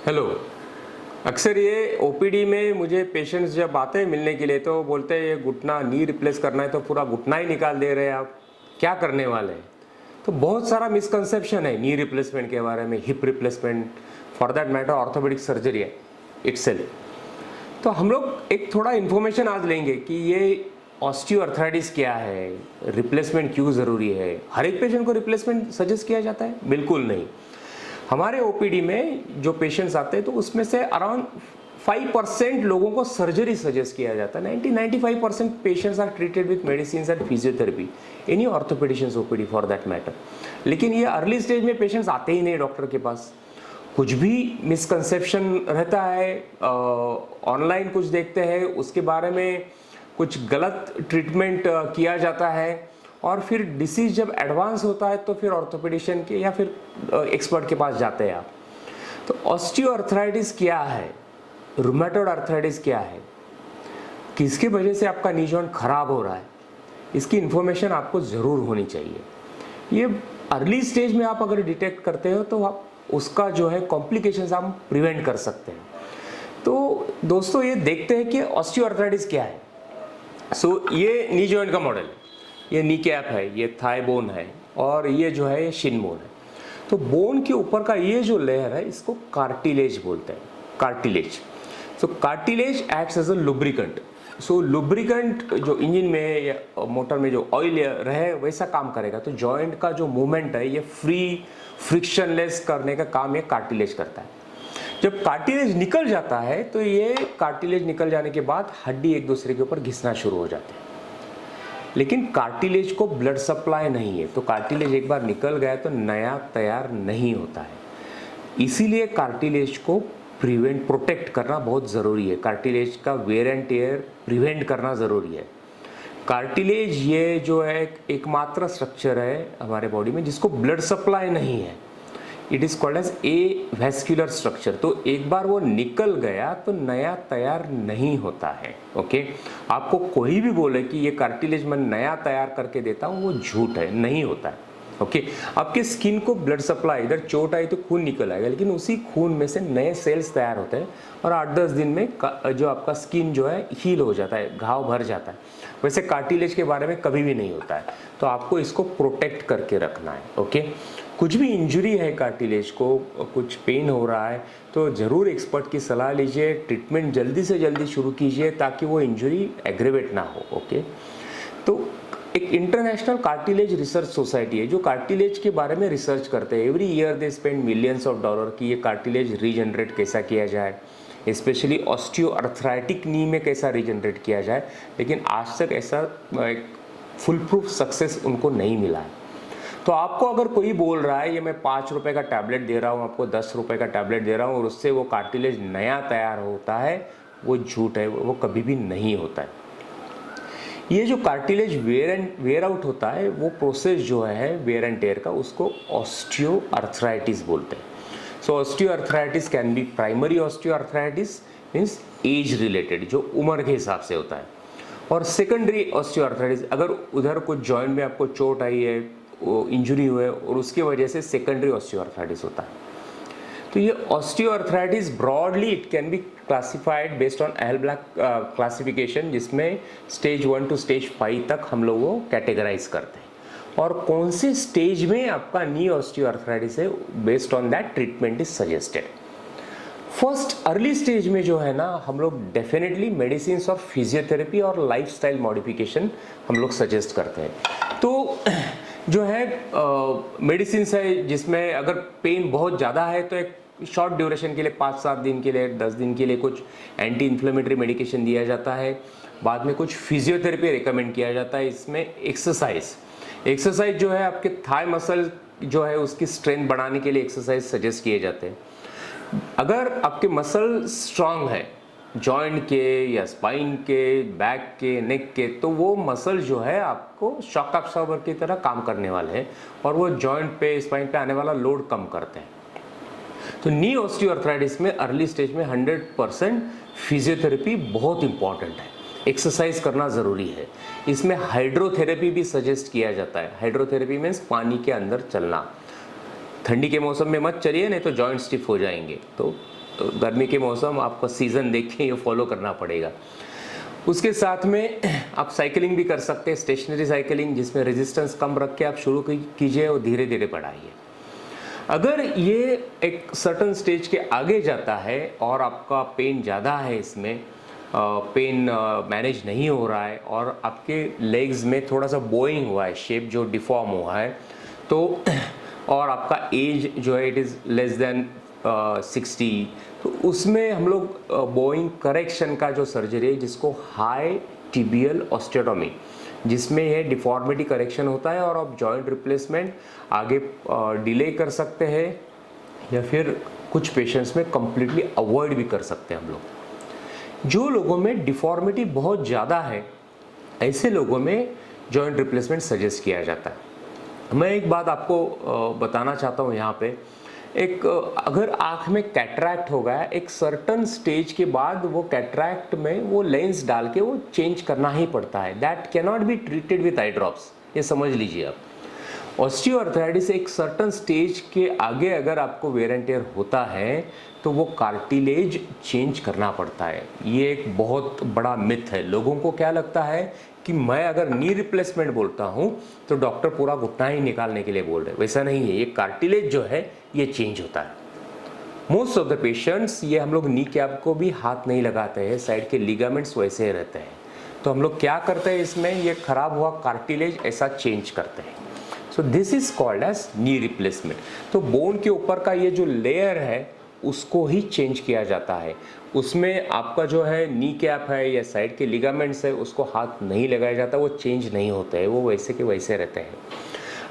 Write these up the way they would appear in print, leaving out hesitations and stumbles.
Hello. अक्सर ये OPD में मुझे पेशेंट्स जब आते हैं मिलने के लिए तो बोलते हैं ये घुटना नी रिप्लेस करना है तो पूरा घुटना ही निकाल दे रहे हैं आप, क्या करने वाले हैं? तो बहुत सारा मिसकंसेप्शन है नी रिप्लेसमेंट के बारे में, hip replacement, for that matter orthopaedic surgery है इटसेल्फ। तो हम लोग एक थोड़ा इन्फॉर्मेशन आज लेंगे कि ये ऑस्टियोआर्थराइटिस क्या है, रिप्लेसमेंट क्यों ज़रूरी है। हर एक पेशेंट को रिप्लेसमेंट सजेस्ट किया जाता है? बिल्कुल नहीं। हमारे ओपीडी में जो पेशेंट्स आते हैं तो उसमें से अराउंड 5% लोगों को सर्जरी सजेस्ट किया जाता है। 90-95% patients are treated with medicine and physiotherapy, any orthopedicians OPD for that matter. लेकिन ये अर्ली स्टेज में पेशेंट्स आते ही नहीं डॉक्टर के पास। कुछ भी मिसकंसेप्शन रहता है, ऑनलाइन कुछ देखते हैं, उसके बारे में कुछ गलत ट्रीटमेंट किया जाता है और फिर डिसीज जब एडवांस होता है तो फिर ऑर्थोपेडिशियन के या फिर एक्सपर्ट के पास जाते हैं आप। तो ऑस्टियोआर्थराइटिस क्या है, रूमेटॉइड आर्थराइटिस क्या है, किसकी वजह से आपका नी जॉइंट खराब हो रहा है, इसकी इन्फॉर्मेशन आपको ज़रूर होनी चाहिए। ये अर्ली स्टेज में आप अगर डिटेक्ट करते हो तो आप उसका जो है कॉम्प्लिकेशंस आप प्रिवेंट कर सकते हैं। तो दोस्तों ये देखते हैं कि ऑस्टियोआर्थराइटिस क्या है। ये नी जॉइंट का मॉडल है, ये नी कैप है, ये थाई बोन है और ये जो है ये शिन बोन है। तो बोन के ऊपर का ये जो लेयर है इसको कार्टिलेज बोलते हैं, cartilage. So cartilage acts as a lubricant. So lubricant जो इंजन में या मोटर में जो ऑयल रहे वैसा काम करेगा। तो जॉइंट का जो मूवमेंट है ये फ्रिक्शनलेस करने का काम ये कार्टिलेज करता है। जब कार्टिलेज निकल जाता है तो ये कार्टिलेज निकल जाने के बाद हड्डी एक दूसरे के ऊपर घिसना शुरू हो जाती है। लेकिन कार्टिलेज को ब्लड सप्लाई नहीं है, तो कार्टिलेज एक बार निकल गया तो नया तैयार नहीं होता है। इसीलिए कार्टिलेज को प्रोटेक्ट करना बहुत ज़रूरी है। कार्टिलेज का वेयर एंड टेयर प्रिवेंट करना ज़रूरी है। कार्टिलेज ये जो है एकमात्र स्ट्रक्चर है हमारे बॉडी में जिसको ब्लड सप्लाई नहीं है। It is called as a vascular structure. तो एक बार वो निकल गया तो नया तैयार नहीं होता है। ओके, आपको कोई भी बोले कि ये कार्टिलेज मैं नया तैयार करके देता हूँ, वो झूठ है, नहीं होता है। ओके, आपके स्किन को ब्लड सप्लाई, इधर चोट आई तो खून निकल आएगा, लेकिन उसी खून में से नए सेल्स तैयार होते हैं और 8-10 दिन में जो आपका स्किन जो है हील हो जाता है, घाव भर जाता है। वैसे कार्टिलेज के बारे में कभी भी नहीं होता है। तो आपको इसको प्रोटेक्ट करके रखना है। ओके, कुछ भी इंजरी है कार्टिलेज को, कुछ पेन हो रहा है तो ज़रूर एक्सपर्ट की सलाह लीजिए, ट्रीटमेंट जल्दी से जल्दी शुरू कीजिए ताकि वो इंजरी एग्रेवेट ना हो। ओके, तो एक इंटरनेशनल कार्टिलेज रिसर्च सोसाइटी है जो कार्टिलेज के बारे में रिसर्च करते हैं। Every year they spend millions of dollar कि ये कार्टिलेज रीजनरेट कैसा किया जाए, स्पेशली ऑस्टियोआर्थराइटिक नी में कैसा रीजनरेट किया जाए। लेकिन आज तक ऐसा एक फुल प्रूफ सक्सेस उनको नहीं मिला है। तो आपको अगर कोई बोल रहा है ये मैं 5 रुपए का टैबलेट दे रहा हूँ, आपको 10 रुपए का टैबलेट दे रहा हूँ और उससे वो कार्टिलेज नया तैयार होता है, वो झूठ है, वो कभी भी नहीं होता है। ये जो कार्टिलेज वेयर आउट होता है वो प्रोसेस जो है वेयर एंड टेयर का, उसको ऑस्टियोआर्थराइटिस बोलते हैं। So osteoarthritis can be primary osteoarthritis, means age related, जो उम्र के हिसाब से होता है, और सेकेंडरी ऑस्टियोआर्थराइटिस अगर उधर कुछ जॉइंट में आपको चोट आई है, इंजरी हुआ है और उसकी वजह से सेकेंडरी ऑस्टियोआर्थराइटिस होता है। तो ये osteoarthritis broadly it can be classified based on L black classification, जिसमें स्टेज 1 to स्टेज 5 तक हम लोग वो कैटेगराइज करते हैं। और कौन से स्टेज में आपका नी ऑस्टियोआर्थराइटिस है, based on that treatment is suggested. First early stage में जो है ना, हम लोग डेफिनेटली मेडिसिन और फिजियोथेरेपी और लाइफस्टाइल मॉडिफिकेशन हम लोग सजेस्ट करते हैं। तो जो है मेडिसिन है जिसमें अगर पेन बहुत ज़्यादा है तो एक शॉर्ट ड्यूरेशन के लिए 5-7 दिन के लिए, 10 दिन के लिए कुछ एंटी इन्फ्लेमेटरी मेडिकेशन दिया जाता है। बाद में कुछ फिजियोथेरेपी रिकमेंड किया जाता है। इसमें एक्सरसाइज जो है आपके थाई मसल जो है उसकी स्ट्रेंथ बढ़ाने के लिए एक्सरसाइज सजेस्ट किए जाते हैं। अगर आपके मसल स्ट्रांग है जॉइंट के या स्पाइन के, बैक के, नेक के, तो वो मसल जो है आपको शॉक अब्सॉर्बर की तरह काम करने वाले हैं और वो जॉइंट पे, स्पाइन पे आने वाला लोड कम करते हैं। तो नी ऑस्टियोआर्थराइटिस में अर्ली स्टेज में 100% फिजियोथेरेपी बहुत इंपॉर्टेंट है, एक्सरसाइज करना ज़रूरी है। इसमें हाइड्रोथेरेपी भी सजेस्ट किया जाता है। हाइड्रोथेरेपी मीन्स पानी के अंदर चलना। ठंडी के मौसम में मत चलिए, नहीं तो जॉइंट स्टिफ हो जाएंगे। तो गर्मी के मौसम आपको सीज़न देख के ये फॉलो करना पड़ेगा। उसके साथ में आप साइकिलिंग भी कर सकते हैं, स्टेशनरी साइकिलिंग, जिसमें रेजिस्टेंस कम रख के आप शुरू कीजिए और धीरे धीरे बढ़ाइए। अगर ये एक सर्टन स्टेज के आगे जाता है और आपका पेन ज़्यादा है, इसमें पेन मैनेज नहीं हो रहा है और आपके लेग्स में थोड़ा सा बोइंग हुआ है, शेप जो डिफॉर्म हुआ है, तो और आपका एज जो है इट इज़ लेस देन 60, तो उसमें हम लोग बोइंग करेक्शन का जो सर्जरी है, जिसको हाई टिबियल ऑस्टियोटॉमी, जिसमें यह डिफॉर्मिटी करेक्शन होता है और आप जॉइंट रिप्लेसमेंट आगे डिले कर सकते हैं या फिर कुछ पेशेंट्स में कम्प्लीटली अवॉइड भी कर सकते हैं हम लोग। जो लोगों में डिफॉर्मिटी बहुत ज़्यादा है, ऐसे लोगों में जॉइंट रिप्लेसमेंट सजेस्ट किया जाता है। मैं एक बात आपको बताना चाहता हूँ यहाँ पे, एक अगर आँख में कैटरैक्ट हो गया, एक सर्टन स्टेज के बाद वो कैटरैक्ट में वो लेंस डाल के वो चेंज करना ही पड़ता है। That can not be treated with eye drops, ये समझ लीजिए आप। ऑस्टियोआर्थराइटिस एक सर्टन स्टेज के आगे अगर आपको वेयर एंड टेयर होता है तो वो कार्टिलेज चेंज करना पड़ता है। ये एक बहुत बड़ा मिथ है। लोगों को क्या लगता है कि मैं अगर नी रिप्लेसमेंट बोलता हूँ तो डॉक्टर पूरा घुटना ही निकालने के लिए बोल रहे हैं। वैसा नहीं है, ये कार्टिलेज जो है ये चेंज होता है। मोस्ट ऑफ द पेशेंट्स, ये हम लोग नी कैप को भी हाथ नहीं लगाते हैं, साइड के लिगामेंट्स वैसे ही रहते हैं। तो हम लोग क्या करते हैं, इसमें ये खराब हुआ कार्टिलेज ऐसा चेंज करते हैं। So this is called as knee replacement. तो बोन के ऊपर का ये जो लेयर है उसको ही चेंज किया जाता है। उसमें आपका जो है नी कैप है या साइड के लिगामेंट्स है उसको हाथ नहीं लगाया जाता, वो चेंज नहीं होते हैं, वो वैसे के वैसे रहते हैं।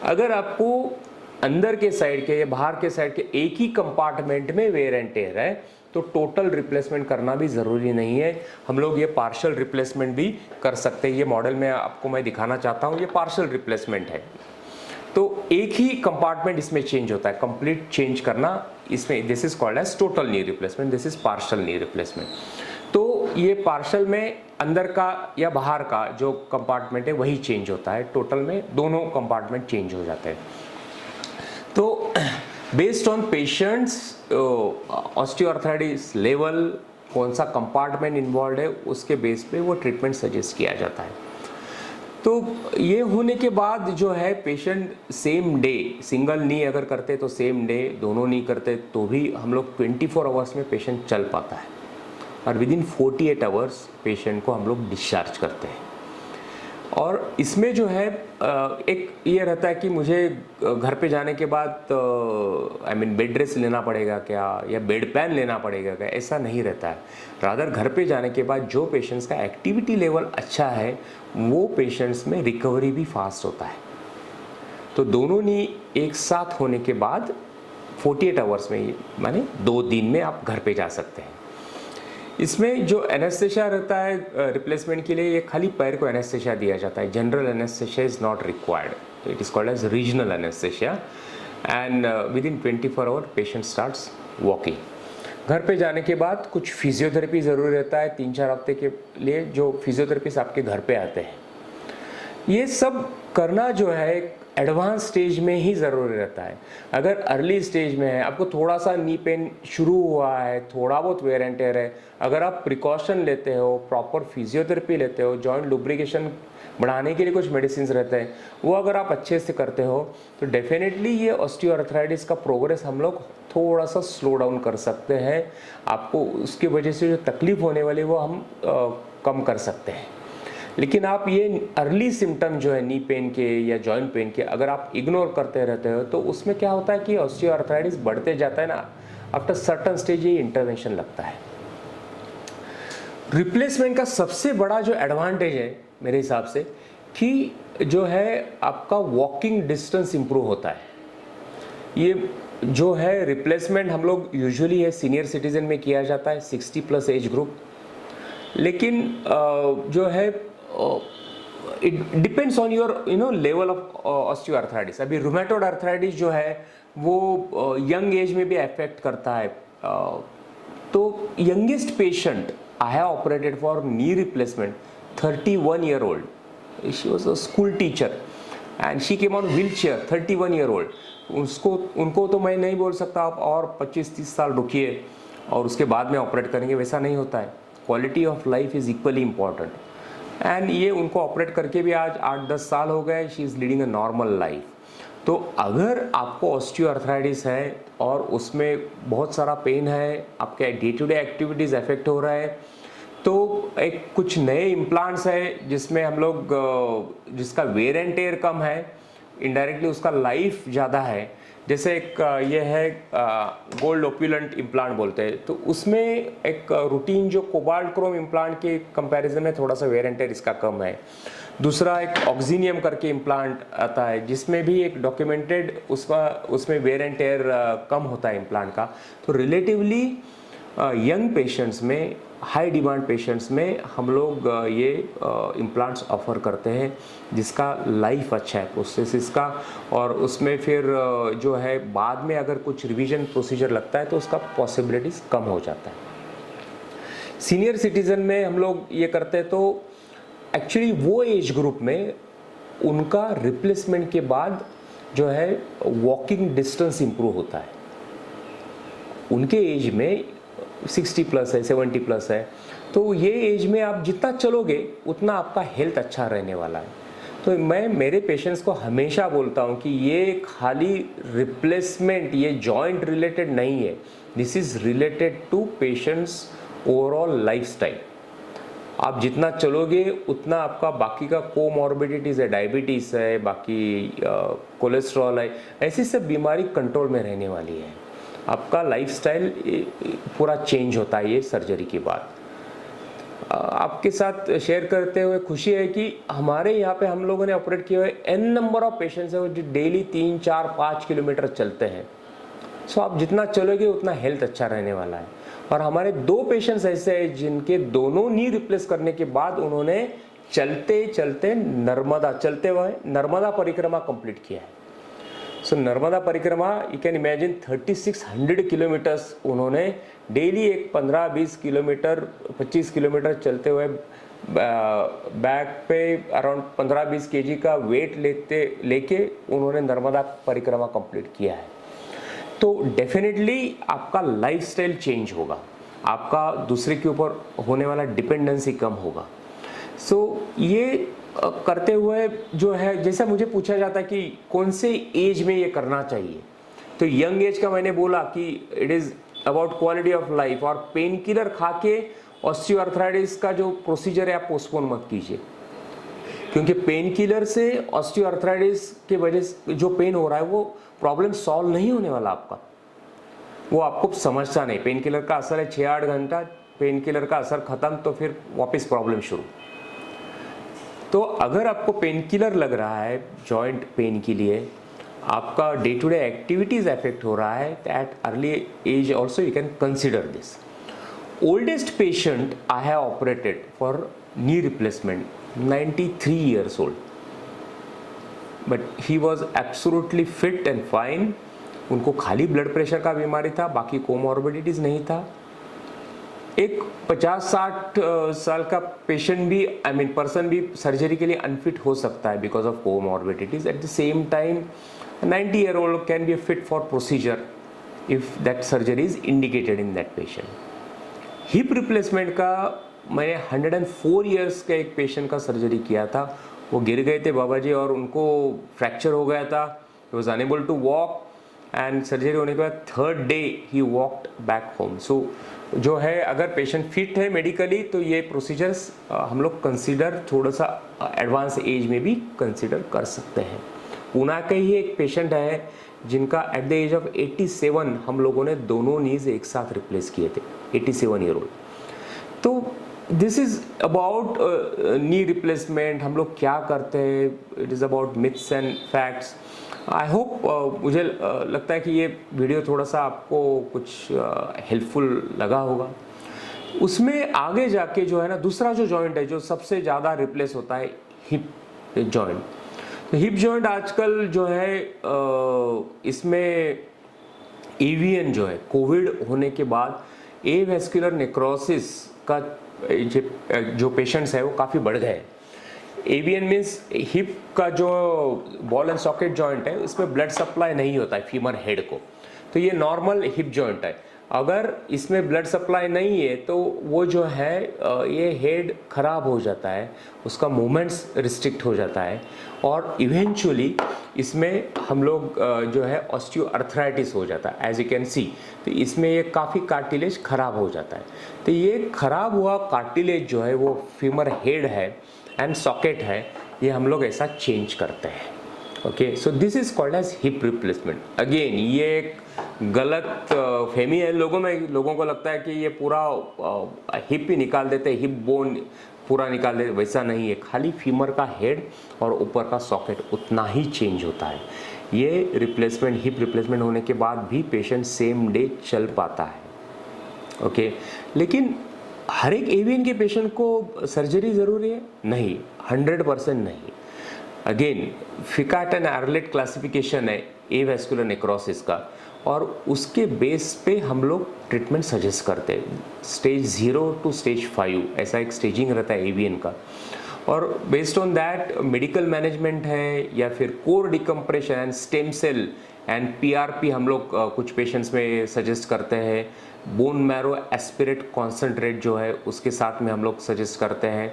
अगर आपको अंदर के साइड के या बाहर के साइड के एक ही कंपार्टमेंट में वेयर एंड टेयर है तो टोटल रिप्लेसमेंट करना भी ज़रूरी नहीं है। हम लोग ये पार्शियल रिप्लेसमेंट भी कर सकते हैं। ये मॉडल में आपको मैं दिखाना चाहता हूँ, ये पार्शियल रिप्लेसमेंट है। तो एक ही कंपार्टमेंट इसमें चेंज होता है, कंप्लीट चेंज करना इसमें, this is called as total knee replacement, this is partial knee replacement. तो ये पार्शियल में अंदर का या बाहर का जो कंपार्टमेंट है वही चेंज होता है, टोटल में दोनों कंपार्टमेंट चेंज हो जाते हैं। तो based on patients osteoarthritis level, कौन सा कंपार्टमेंट इन्वॉल्व है, उसके बेस पे वो ट्रीटमेंट सजेस्ट किया जाता है। तो ये होने के बाद जो है पेशेंट सेम डे, सिंगल नी अगर करते तो सेम डे, दोनों नी करते तो भी हम लोग 24 आवर्स में पेशेंट चल पाता है और विद इन 48 आवर्स पेशेंट को हम लोग डिस्चार्ज करते हैं। और इसमें जो है एक ये रहता है कि मुझे घर पे जाने के बाद बेड रेस्ट लेना पड़ेगा क्या या बेड पैन लेना पड़ेगा क्या, ऐसा नहीं रहता है। रादर घर पे जाने के बाद जो पेशेंट्स का एक्टिविटी लेवल अच्छा है वो पेशेंट्स में रिकवरी भी फास्ट होता है। तो दोनों नी एक साथ होने के बाद 48 आवर्स में, माने 2 दिन में आप घर पे जा सकते हैं। इसमें जो एनेस्थेशिया रहता है रिप्लेसमेंट के लिए, ये खाली पैर को एनेस्थेशिया दिया जाता है। General anaesthesia is not required, it is called as regional anaesthesia and within 24 hour patient starts walking. घर पे जाने के बाद कुछ फिजियोथेरेपी ज़रूर रहता है 3-4 हफ्ते के लिए, जो फिजियोथेरेपिस्ट आपके घर पे आते हैं। ये सब करना जो है एडवांस स्टेज में ही ज़रूरी रहता है। अगर अर्ली स्टेज में है, आपको थोड़ा सा नी पेन शुरू हुआ है, थोड़ा बहुत वेयर एंड टेयर है, अगर आप प्रिकॉशन लेते हो, प्रॉपर फिजियोथेरेपी लेते हो, जॉइंट लुब्रिकेशन बढ़ाने के लिए कुछ मेडिसिन रहते हैं, वो अगर आप अच्छे से करते हो तो डेफिनेटली ये ऑस्टियोआर्थराइटिस का प्रोग्रेस हम लोग थोड़ा सा स्लो डाउन कर सकते हैं। आपको उसकी वजह से जो तकलीफ होने वाली वो हम कम कर सकते हैं। लेकिन आप ये अर्ली सिम्टम जो है नी पेन के या जॉइंट पेन के अगर आप इग्नोर करते रहते हो तो उसमें क्या होता है कि ऑस्टियोआर्थराइटिस बढ़ते जाता है ना, आफ्टर सर्टन स्टेज ये इंटरवेंशन लगता है। रिप्लेसमेंट का सबसे बड़ा जो एडवांटेज है मेरे हिसाब से कि जो है आपका वॉकिंग डिस्टेंस इंप्रूव होता है। ये जो है रिप्लेसमेंट हम लोग यूजुअली है सीनियर सिटीजन में किया जाता है, 60+ एज ग्रुप। लेकिन जो है it depends on your level of osteoarthritis. अभी रूमेटॉइड आर्थराइटिस जो है वो यंग एज में भी अफेक्ट करता है। तो youngest patient I have operated for knee replacement 31 year old. She was a school teacher and she came on wheelchair, 31 year old. उनको तो मैं नहीं बोल सकता आप और 25-30 साल रुकिए और उसके बाद में ऑपरेट करेंगे, वैसा नहीं होता है। Quality of life is equally important. And ये उनको ऑपरेट करके भी आज 8-10 साल हो गए, she is leading a normal life. तो अगर आपको ऑस्टियोआर्थराइटिस है और उसमें बहुत सारा पेन है, आपके day to day activities affect हो रहा है, तो एक कुछ नए इम्प्लांट्स है जिसमें हम लोग जिसका वेयर एंड टेयर कम है, इनडायरेक्टली उसका लाइफ ज़्यादा है। जैसे एक ये है गोल्ड ओप्युलेंट इम्प्लांट बोलते हैं, तो उसमें एक रूटीन जो कोबाल्ट क्रोम इम्प्लांट के कंपैरिजन में थोड़ा सा वेयर एंड टेयर इसका कम है। दूसरा एक ऑक्सीनियम करके इम्प्लांट आता है जिसमें भी एक डॉक्यूमेंटेड उसमें वेयर एंड टेयर कम होता है इम्प्लांट का। तो रिलेटिवली यंग पेशेंट्स में, हाई डिमांड पेशेंट्स में हम लोग ये इम्प्लांट्स ऑफर करते हैं जिसका लाइफ अच्छा है प्रोसेसिस का, और उसमें फिर जो है बाद में अगर कुछ रिवीजन प्रोसीजर लगता है तो उसका पॉसिबिलिटीज़ कम हो जाता है। सीनियर सिटीज़न में हम लोग ये करते हैं तो एक्चुअली वो एज ग्रुप में उनका रिप्लेसमेंट के बाद जो है वॉकिंग डिस्टेंस इम्प्रूव होता है। उनके एज में 60 प्लस है, 70 प्लस है, तो ये एज में आप जितना चलोगे उतना आपका हेल्थ अच्छा रहने वाला है। तो मैं मेरे पेशेंट्स को हमेशा बोलता हूँ कि ये खाली रिप्लेसमेंट, ये जॉइंट रिलेटेड नहीं है, this is related to patients overall lifestyle. आप जितना चलोगे उतना आपका बाकी का कोमॉर्बिडिटीज़ है, डायबिटीज़ है, बाकी कोलेस्ट्रॉल है, ऐसी सब बीमारी कंट्रोल में रहने वाली है। आपका लाइफस्टाइल पूरा चेंज होता है ये सर्जरी के बाद। आपके साथ शेयर करते हुए खुशी है कि हमारे यहाँ पे हम लोगों ने ऑपरेट किए हुए n नंबर ऑफ पेशेंट्स हैं जो डेली 3, 4, 5 किलोमीटर चलते हैं। सो आप जितना चलोगे उतना हेल्थ अच्छा रहने वाला है। और हमारे 2 पेशेंट्स ऐसे हैं जिनके दोनों नी रिप्लेस करने के बाद उन्होंने चलते चलते चलते हुए नर्मदा परिक्रमा कंप्लीट किया है। सो नर्मदा परिक्रमा, यू कैन इमेजिन 3600 किलोमीटर्स उन्होंने डेली एक 15-20 किलोमीटर 25 किलोमीटर चलते हुए बैक पे अराउंड 15-20 केजी का वेट लेके उन्होंने नर्मदा परिक्रमा कंप्लीट किया है। तो डेफिनेटली आपका लाइफस्टाइल चेंज होगा, आपका दूसरे के ऊपर होने वाला डिपेंडेंसी कम होगा। सो ये करते हुए जो है, जैसा मुझे पूछा जाता है कि कौन से एज में ये करना चाहिए, तो यंग एज का मैंने बोला कि it is about quality of life. और पेन किलर खा के ऑस्टियोआर्थराइटिस का जो प्रोसीजर है आप पोस्टपोन मत कीजिए, क्योंकि पेन किलर से ऑस्टियोआर्थराइटिस की वजह से जो पेन हो रहा है वो प्रॉब्लम सॉल्व नहीं होने वाला आपका, वो आपको समझता नहीं। पेन किलर का असर है 6-8 घंटा, पेन किलर का असर खत्म तो फिर वापस प्रॉब्लम शुरू। तो अगर आपको पेन किलर लग रहा है जॉइंट पेन के लिए, आपका day to day activities affect हो रहा है, that early age also you can consider this. Oldest patient I have operated for knee replacement 93 years old, but he was absolutely fit and fine. उनको खाली blood pressure का बीमारी था, बाकी comorbidities नहीं था। एक 50-60 साल का पेशेंट भी, पर्सन भी सर्जरी के लिए अनफिट हो सकता है because of comorbidities. At the same time 90 year old can be fit for procedure if that surgery is indicated in that patient. Hip replacement का मैंने 104 years का एक पेशेंट का सर्जरी किया था। वो गिर गए थे बाबा जी और उनको फ्रैक्चर हो गया था, he was unable to walk, and surgery होने के बाद 3rd day he walked back home. So जो है, अगर पेशेंट फिट है मेडिकली तो ये प्रोसीजर्स हम लोग कंसीडर थोड़ा सा एडवांस एज में भी कंसीडर कर सकते हैं। पूना का ही एक पेशेंट है जिनका एट द एज ऑफ 87 हम लोगों ने दोनों नीज एक साथ रिप्लेस किए थे, 87 year old। तो this is about knee replacement, हम लोग क्या करते हैं, it is about myths and facts. I hope, मुझे लगता है कि ये वीडियो थोड़ा सा आपको कुछ हेल्पफुल लगा होगा। उसमें आगे जाके जो है ना, दूसरा जो जॉइंट है जो सबसे ज़्यादा रिप्लेस होता है, हिप जॉइंट। तो हिप जॉइंट आजकल जो है इसमें एवीएन जो है, कोविड होने के बाद एवेस्कुलर नेक्रोसिस का जो पेशेंट्स है वो काफ़ी बढ़ गए। एवीएन मीन्स हिप का जो बॉल एंड सॉकेट जॉइंट है उसमें ब्लड सप्लाई नहीं होता है फीमर हेड को, तो ये नॉर्मल हिप जॉइंट है। अगर इसमें ब्लड सप्लाई नहीं है तो वो जो है ये हेड खराब हो जाता है, उसका मूवमेंट्स रिस्ट्रिक्ट हो जाता है और इवेंचुअली इसमें हम लोग जो है ऑस्टियोआर्थराइटिस हो जाता है। एज यू कैन सी, तो इसमें ये काफ़ी कार्टिलेज खराब हो जाता है। तो ये खराब हुआ कार्टिलेज जो है वो फीमर हेड है एंड सॉकेट है, ये हम लोग ऐसा चेंज करते हैं। Okay, so this is called as hip replacement. Again ये एक गलत फहमी है लोगों में, लोगों को लगता है कि ये पूरा हिप ही निकाल देते, हिप बोन पूरा निकाल देते, वैसा नहीं है। खाली फीमर का हेड और ऊपर का सॉकेट उतना ही चेंज होता है। ये रिप्लेसमेंट, हिप रिप्लेसमेंट होने के बाद भी पेशेंट सेम डे चल पाता है। ओके, लेकिन हर एक एवीएन के पेशेंट को सर्जरी ज़रूरी है? नहीं, 100% नहीं। अगेन फिकाट एंड आर्लेट क्लासिफिकेशन है एवेस्कुलर नेक्रोसिस का, और उसके बेस पे हम लोग ट्रीटमेंट सजेस्ट करते हैं। स्टेज 0 to स्टेज 5 ऐसा एक स्टेजिंग रहता है एवीएन का, और based on that medical management है या फिर core decompression and stem cell and PRP हम लोग कुछ पेशेंट्स में सजेस्ट करते हैं। बोन मैरो एस्पिरेट कॉन्सेंट्रेट जो है उसके साथ में हम लोग सजेस्ट करते हैं।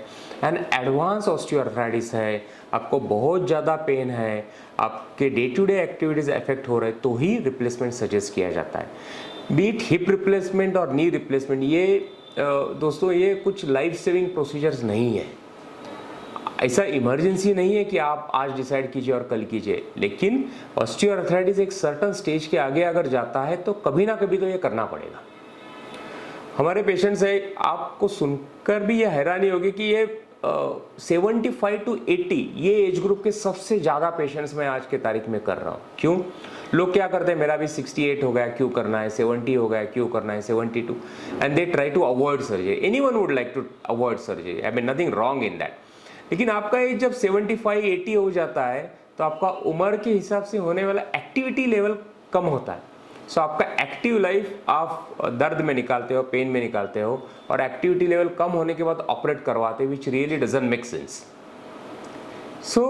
एंड एडवांस ऑस्टियोआर्थराइटिस है, आपको बहुत ज़्यादा पेन है, आपके day to day activities affect हो रहे हैं, तो ही रिप्लेसमेंट सजेस्ट किया जाता है। बीट हिप रिप्लेसमेंट और नी रिप्लेसमेंट, ये दोस्तों ये कुछ लाइफ सेविंग प्रोसीजर्स नहीं है। ऐसा इमरजेंसी नहीं है कि आप आज डिसाइड कीजिए और कल कीजिए, लेकिन ऑस्टियोआर्थराइटिस एक सर्टन स्टेज के आगे अगर जाता है तो कभी ना कभी तो ये करना पड़ेगा। हमारे पेशेंट्स है, आपको सुनकर भी ये हैरानी होगी कि ये 75 to 80 ये एज ग्रुप के सबसे ज़्यादा पेशेंट्स मैं आज के तारीख में कर रहा हूँ। क्यों? लोग क्या करते हैं, मेरा भी 68 हो गया, क्यों करना है, 70 हो गया, क्यों करना है, 72, and they try to avoid surgery. Anyone would like to avoid surgery, I mean nothing wrong in that. लेकिन आपका एज जब 75-80 हो जाता है तो आपका उम्र के हिसाब से होने वाला एक्टिविटी लेवल कम होता है। सो आपका एक्टिव लाइफ आप दर्द में निकालते हो, पेन में निकालते हो, और एक्टिविटी लेवल कम होने के बाद ऑपरेट करवाते हो, which really doesn't make sense. So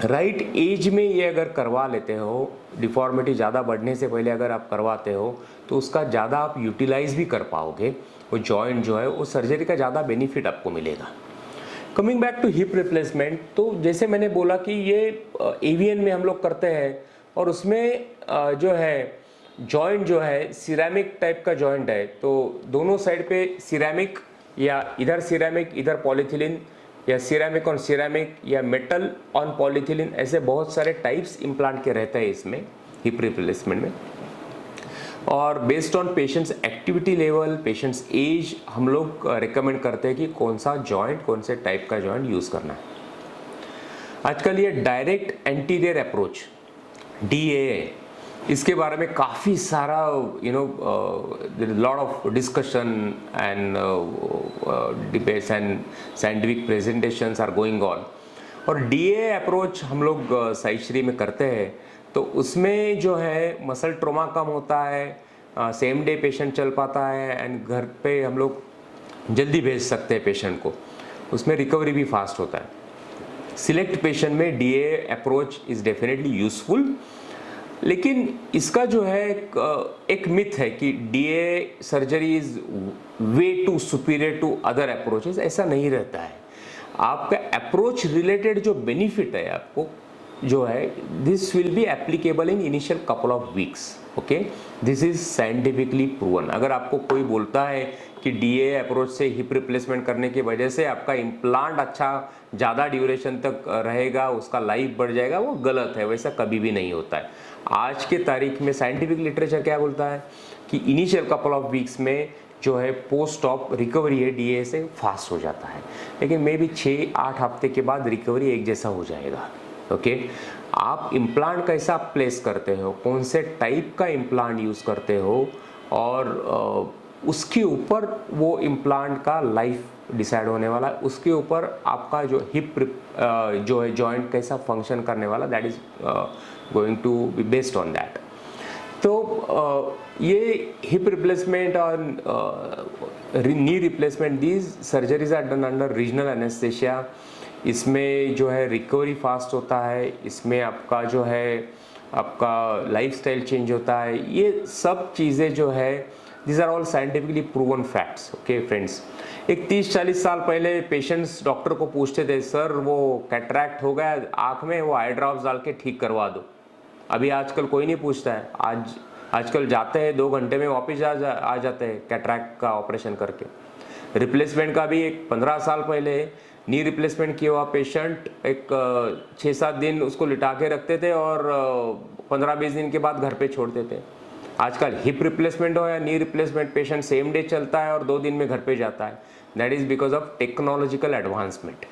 right age में ये अगर करवा लेते हो, डिफॉर्मिटी ज़्यादा बढ़ने से पहले अगर आप करवाते हो तो उसका ज़्यादा आप यूटिलाइज भी कर पाओगे, वो जॉइंट जो है वो सर्जरी का ज़्यादा बेनिफिट आपको मिलेगा। Coming back to hip replacement, तो जैसे मैंने बोला कि ये एवीएन में हम लोग करते हैं, और उसमें जो है जॉइंट जो है सिरेमिक टाइप का जॉइंट है, तो दोनों साइड पे सिरेमिक या इधर सिरेमिक इधर पॉलीथिलीन, या सिरेमिक ऑन सिरेमिक या मेटल ऑन पॉलीथिलीन, ऐसे बहुत सारे टाइप्स इम्प्लांट के रहते हैं इसमें हिप रिप्लेसमेंट में। और based on patients activity level, patients age, हम लोग रिकमेंड करते हैं कि कौन सा जॉइंट, कौन से टाइप का जॉइंट यूज़ करना है। आजकल ये डायरेक्ट एंटीरियर अप्रोच DAA, इसके बारे में काफ़ी सारा lot of discussion and debates and scientific presentations are going on. और DAA अप्रोच हम लोग साइश्री में करते हैं, तो उसमें जो है मसल ट्रोमा कम होता है, सेम डे पेशेंट चल पाता है, एंड घर पे हम लोग जल्दी भेज सकते हैं पेशेंट को, उसमें रिकवरी भी फास्ट होता है। सिलेक्ट पेशेंट में DAA approach is definitely useful, लेकिन इसका जो है एक मिथ है कि DAA surgery is way too superior to other approaches, ऐसा नहीं रहता है। आपका अप्रोच रिलेटेड जो बेनिफिट है आपको जो है, this will be applicable in initial couple of weeks. Okay, this is scientifically proven. अगर आपको कोई बोलता है कि DAA अप्रोच से हिप रिप्लेसमेंट करने की वजह से आपका इम्प्लांट अच्छा ज़्यादा ड्यूरेशन तक रहेगा, उसका लाइफ बढ़ जाएगा, वो गलत है, वैसा कभी भी नहीं होता है। आज के तारीख में साइंटिफिक लिटरेचर क्या बोलता है कि इनिशियल कपल ऑफ वीक्स में जो है पोस्ट ऑप रिकवरी है DAA से फास्ट हो जाता है, लेकिन मे भी 6-8 हफ्ते के बाद रिकवरी एक जैसा हो जाएगा। ओके, आप इम्प्लांट कैसा प्लेस करते हो, कौन से टाइप का इम्प्लांट यूज़ करते हो, और उसके ऊपर वो इम्प्लांट का लाइफ डिसाइड होने वाला है, उसके ऊपर आपका जो हिप जो है जॉइंट कैसा फंक्शन करने वाला, that is going to be based on that. तो ये हिप रिप्लेसमेंट और knee replacement, these surgeries are done under regional anaesthesia. इसमें जो है रिकवरी फास्ट होता है, इसमें आपका जो है आपका लाइफस्टाइल चेंज होता है, ये सब चीज़ें जो है these are all scientifically proven facts. Okay friends, एक 30-40 साल पहले पेशेंट्स डॉक्टर को पूछते थे, सर वो कैटरैक्ट हो गया आँख में, वो आई ड्रॉप्स डाल के ठीक करवा दो। अभी आजकल कोई नहीं पूछता है। आजकल जाते हैं 2 घंटे में वापस आ जाते हैं कैटरैक्ट का ऑपरेशन करके। रिप्लेसमेंट का भी एक 15 साल पहले नी रिप्लेसमेंट किया हुआ पेशेंट एक 6-7 दिन उसको लिटा के रखते थे और 15-20 दिन के बाद घर पे छोड़ते थे। आजकल हिप रिप्लेसमेंट हो या knee replacement, patient same day चलता है और 2 दिन में घर पे जाता है। That is because of technological advancement.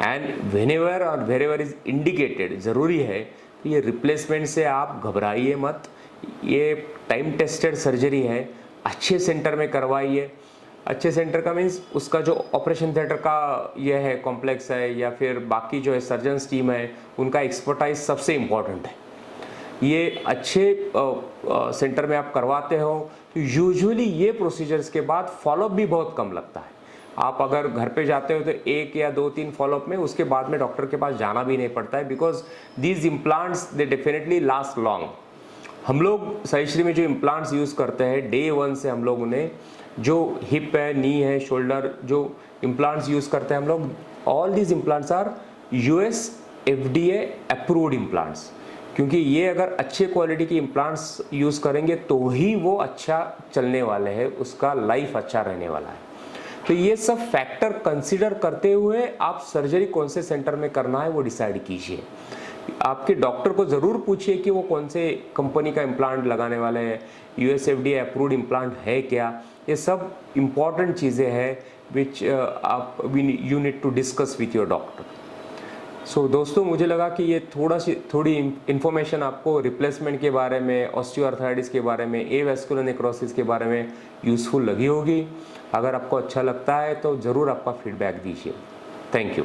And whenever और वेरेवर इज इंडिकेटेड, ज़रूरी है कि ये रिप्लेसमेंट से आप घबराइए मत। ये टाइम टेस्टेड सर्जरी है, अच्छे सेंटर में करवाइए। अच्छे सेंटर का मीन्स उसका जो ऑपरेशन थिएटर का ये है कॉम्प्लेक्स है, या फिर बाकी जो है सर्जन्स टीम है, उनका एक्सपर्टाइज सबसे इम्पॉर्टेंट है। ये अच्छे सेंटर में आप करवाते हो तो यूजुअली ये प्रोसीजर्स के बाद फॉलोअप भी बहुत कम लगता है। आप अगर घर पे जाते हो तो 1 या 2-3 फॉलोअप में, उसके बाद में डॉक्टर के पास जाना भी नहीं पड़ता है, because these implants they definitely last long. हम लोग सहीश्री में जो इम्प्लांट्स यूज़ करते हैं, डे 1 से हम लोग उन्हें, जो हिप है, नी है, शोल्डर, जो इम्प्लांट्स यूज़ करते हैं हम लोग, all these implants are US FDA approved implants. क्योंकि ये अगर अच्छे क्वालिटी के इम्प्लांट्स यूज़ करेंगे तो ही वो अच्छा चलने वाले हैं, उसका लाइफ अच्छा रहने वाला है। तो ये सब फैक्टर कंसिडर करते हुए आप सर्जरी कौन से सेंटर में करना है वो डिसाइड कीजिए। आपके डॉक्टर को ज़रूर पूछिए कि वो कौन से कंपनी का इम्प्लांट लगाने वाले हैं, US FDA अप्रूव्ड इम्प्लांट है क्या। ये सब इम्पॉर्टेंट चीज़ें हैं which you need to discuss with your doctor. So दोस्तों, मुझे लगा कि ये थोड़ी इन्फॉर्मेशन आपको रिप्लेसमेंट के बारे में, ऑस्टियोआर्थराइटिस के बारे में, एवास्कुलर नेक्रोसिस के बारे में यूज़फुल लगी होगी। अगर आपको अच्छा लगता है तो ज़रूर आपका फीडबैक दीजिए। Thank you.